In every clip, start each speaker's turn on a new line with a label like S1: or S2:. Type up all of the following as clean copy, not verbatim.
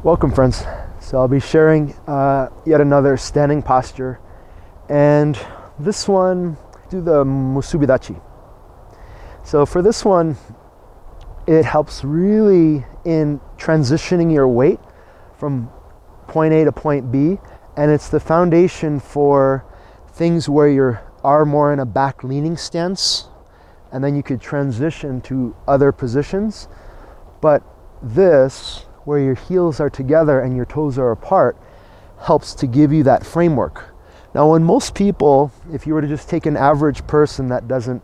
S1: Welcome, friends. So I'll be sharing yet another standing posture, and this one, do the musubi dachi. So for this one, it helps really in transitioning your weight from point A to point B, and it's the foundation for things where you are more in a back leaning stance, and then you could transition to other positions. But this, where your heels are together and your toes are apart, helps to give you that framework. Now, when most people, if you were to just take an average person that doesn't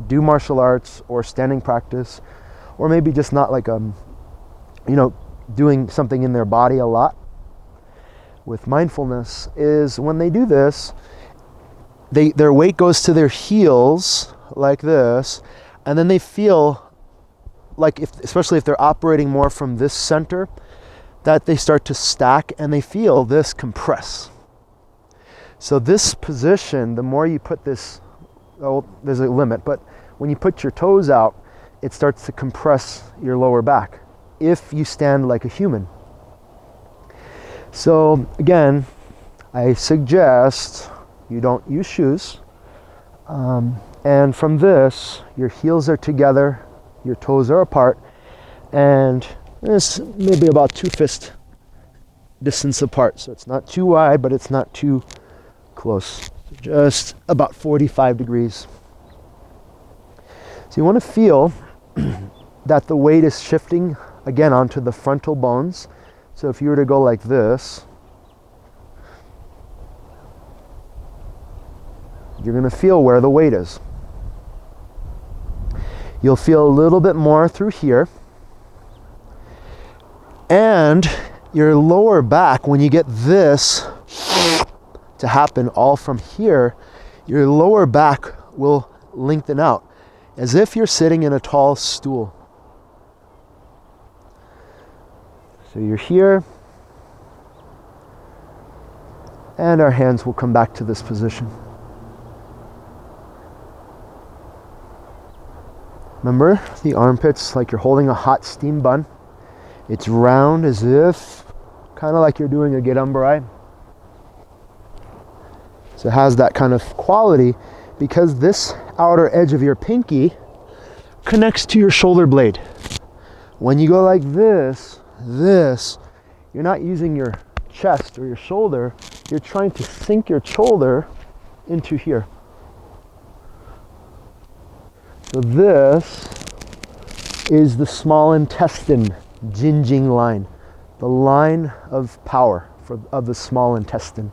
S1: do martial arts or standing practice, or maybe just not like doing something in their body a lot with mindfulness, is when they do this, their weight goes to their heels like this, and then they feel like, especially if they're operating more from this center, that they start to stack and they feel this compress. So this position, the more you put this, there's a limit, but when you put your toes out, it starts to compress your lower back if you stand like a human. So again, I suggest you don't use shoes. And from this, your heels are together, your toes are apart, and it's maybe about 2 fist distance apart. So it's not too wide, but it's not too close. So just about 45 degrees. So you want to feel that the weight is shifting again onto the frontal bones. So if you were to go like this, you're going to feel where the weight is. You'll feel a little bit more through here. And your lower back, when you get this to happen all from here, your lower back will lengthen out as if you're sitting in a tall stool. So you're here, and our hands will come back to this position. Remember, the armpits, like you're holding a hot steam bun. It's round as if, kind of like you're doing a gedambarai. So it has that kind of quality because this outer edge of your pinky connects to your shoulder blade. When you go like this, you're not using your chest or your shoulder, you're trying to sink your shoulder into here. So this is the small intestine Jinjing line, the line of power of the small intestine.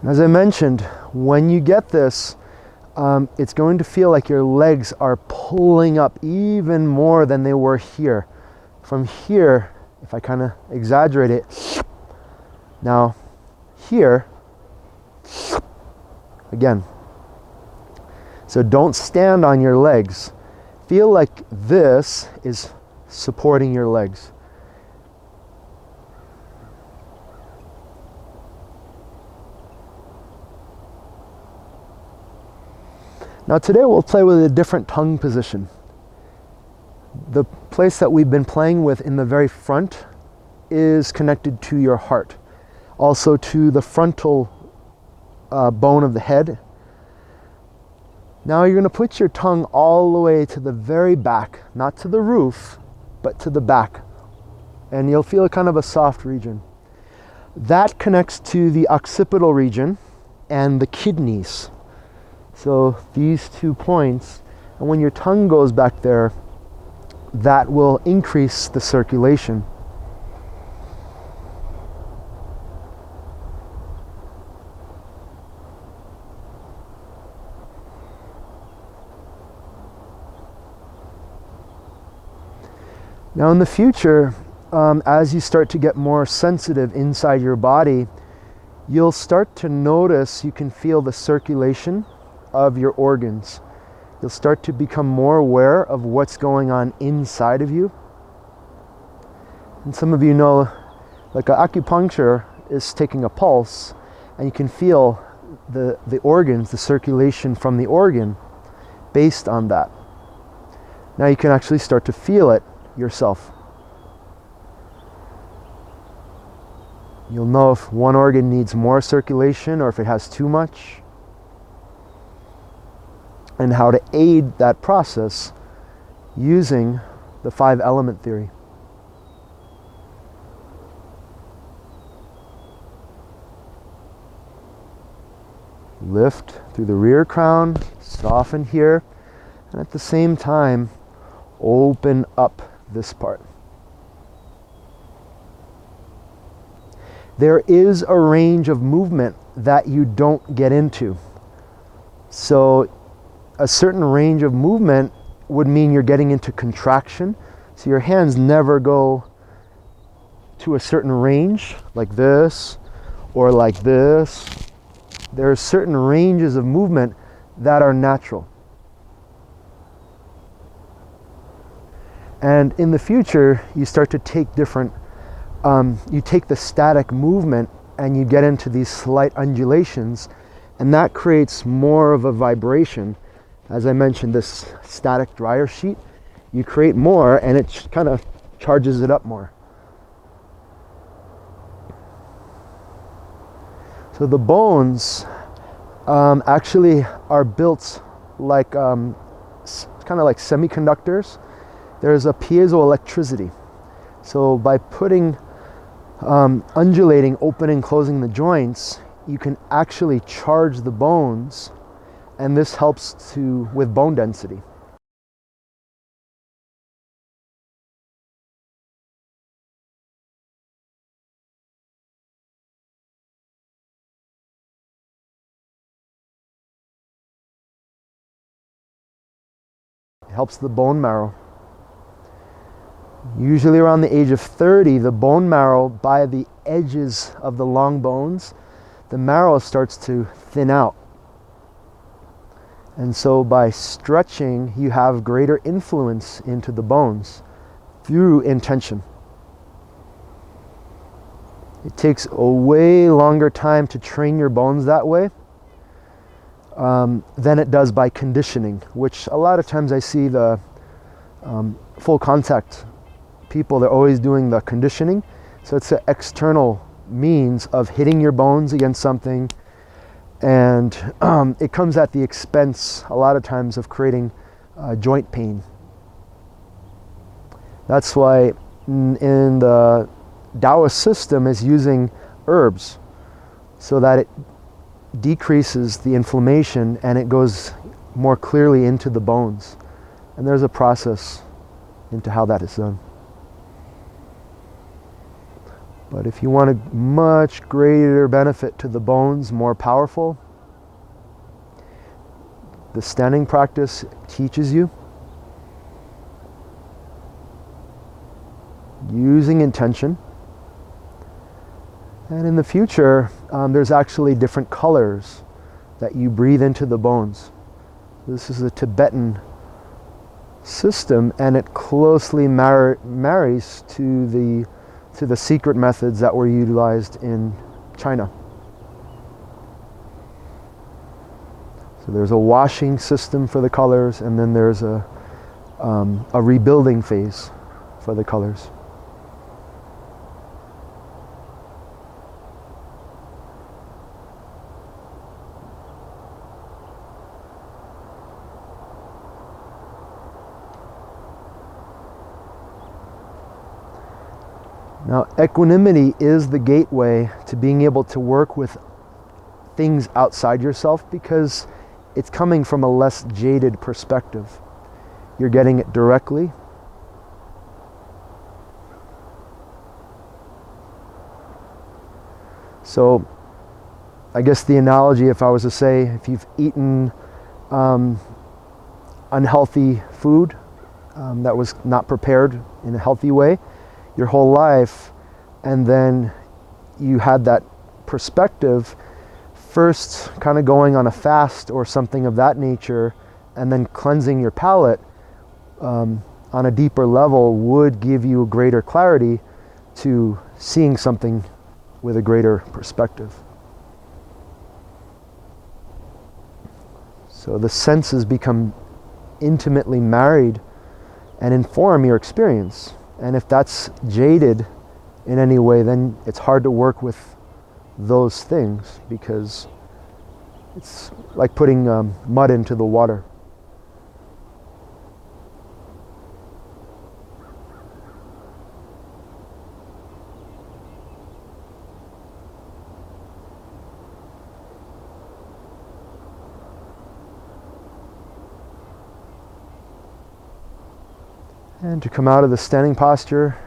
S1: As I mentioned, when you get this, it's going to feel like your legs are pulling up even more than they were here. From here, if I kind of exaggerate it, now here, again. So don't stand on your legs. Feel like this is supporting your legs. Now today we'll play with a different tongue position. The place that we've been playing with in the very front is connected to your heart, also to the frontal bone of the head. Now you're going to put your tongue all the way to the very back, not to the roof, but to the back. And you'll feel kind of a soft region. That connects to the occipital region and the kidneys. So these 2 points, and when your tongue goes back there, that will increase the circulation. Now in the future, as you start to get more sensitive inside your body, you'll start to notice, you can feel the circulation of your organs. You'll start to become more aware of what's going on inside of you. And some of you know, like acupuncture is taking a pulse and you can feel the organs, the circulation from the organ based on that. Now you can actually start to feel it yourself. You'll know if one organ needs more circulation or if it has too much, and how to aid that process using the 5-element theory. Lift through the rear crown, soften here, and at the same time, open up this part. There is a range of movement that you don't get into. So a certain range of movement would mean you're getting into contraction. So your hands never go to a certain range, like this, or like this. There are certain ranges of movement that are natural. And in the future, you start to take different, you take the static movement and you get into these slight undulations, and that creates more of a vibration. As I mentioned, this static dryer sheet, you create more and it kind of charges it up more. So the bones actually are built like kind of like semiconductors. There's a piezoelectricity. So by putting undulating, opening, closing the joints, you can actually charge the bones, and this helps with bone density. It helps the bone marrow. Usually around the age of 30, the bone marrow, by the edges of the long bones, the marrow starts to thin out. And so by stretching, you have greater influence into the bones through intention. It takes a way longer time to train your bones that way than it does by conditioning, which a lot of times I see the full contact people, they're always doing the conditioning. So it's an external means of hitting your bones against something, and it comes at the expense a lot of times of creating joint pain. That's why in the Taoist system is using herbs so that it decreases the inflammation and it goes more clearly into the bones. And there's a process into how that is done. But if you want a much greater benefit to the bones, more powerful, the standing practice teaches you using intention. And in the future, there's actually different colors that you breathe into the bones. This is a Tibetan system, and it closely marries to the secret methods that were utilized in China. So there's a washing system for the colors, and then there's a rebuilding phase for the colors. Now, equanimity is the gateway to being able to work with things outside yourself, because it's coming from a less jaded perspective. You're getting it directly. So, I guess the analogy, if I was to say, if you've eaten unhealthy food that was not prepared in a healthy way your whole life, and then you had that perspective, first kind of going on a fast or something of that nature, and then cleansing your palate on a deeper level would give you a greater clarity to seeing something with a greater perspective. So the senses become intimately married and inform your experience. And if that's jaded in any way, then it's hard to work with those things, because it's like putting mud into the water. And to come out of the standing posture,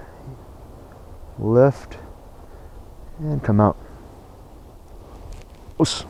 S1: lift and come out. Oos.